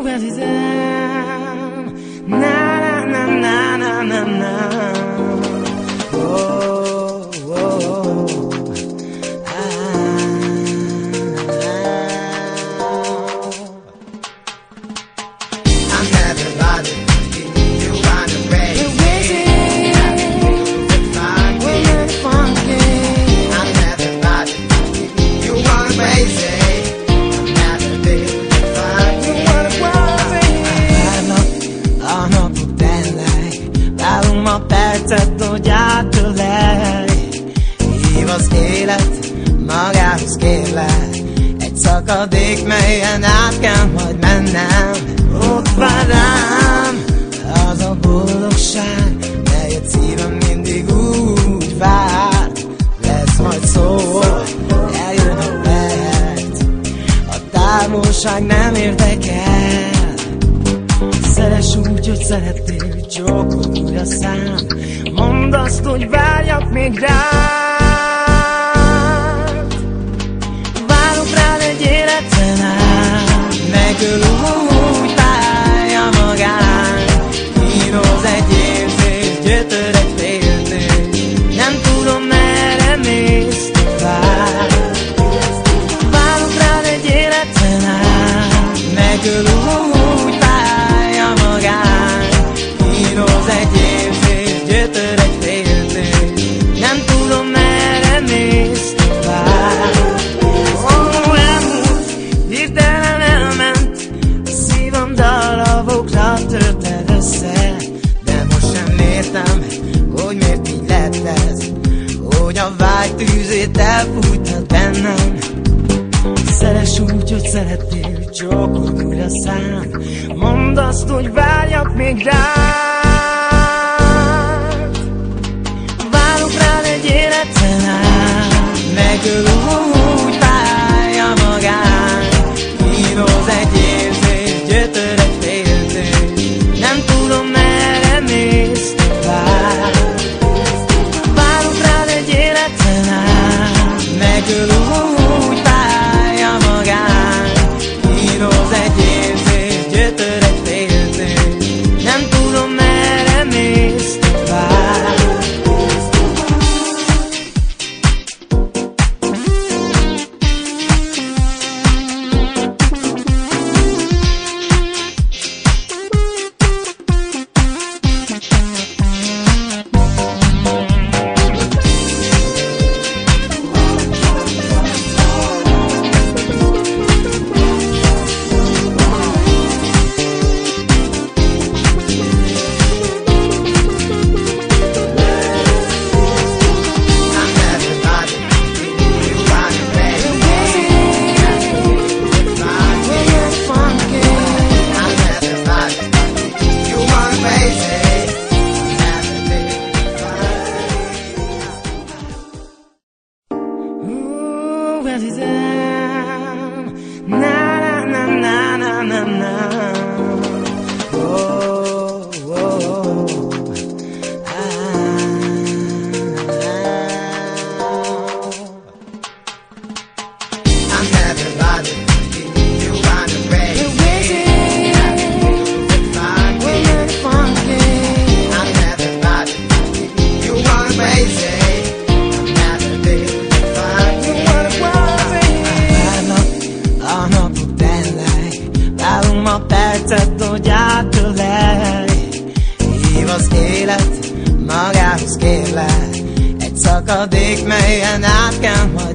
ez hiszem. Na na na na na na na. Oh, oh, oh. I'm never bothered. You wanna break me. I'm never bothered. You wanna crazy. I'm never feeling fine. You wanna worry. A napok tényleg válunk ma percet, hogy áttölej. Hív az élet, magához kérlek. Egy szakadék, melyen át kell majd mennem. Ott vár rám az a boldogság, melyet szívem mindig úgy vár. Lesz majd szó, eljön a perc, a távolság nem érdekel. Szeress úgy, hogy szeretnél, csókolj újra szám. Mondd azt, hogy várjak még rád. Várok rád egy életen át. Megöl úgy pálya magán. Kínoz egy érzés, gyötör egy féltés. Nem tudom, merre mész tovább. Várok rád egy életen át. Megöl úgy pálya magán. Kínoz egy érzés, gyötör egy féltés. Nem tudom, merre mész tovább. Elmúlt, hirtelen elment. A szívem darabokra törted össze. De most sem értem, hogy miért így lett ez. Hogy a vágy tűzét elfújtad bennem. Szeress úgy, hogy szeretnél, csókolj újra szám. Mondd azt, hogy várjak még rád. Várok rád egy életen át. Megöl úgy pálya magán. Kínoz egy érzés, gyötör egy féltés. Nem tudom, merre mész tovább. Várok rád egy életen át. Megöl úgy pálya magán. Kínoz egy érzés, gyötör egy féltés. Nem tudom, merre mész tovább. I'm never bothered. You wanna break me. I'm never bothered. You wanna crazy. I'm never feeling fine. Ooh, ez hiszem. Na na na na na na na. Oh, oh, oh. I'm never bothered. You wanna break me. I'm never bothered. You wanna crazy. I'm never feeling fine. You wanna worry. A napok tényleg válunk ma percet, hogy áttölej. Hív az élet, magához kérlek. Egy szakadék, melyen át kell majd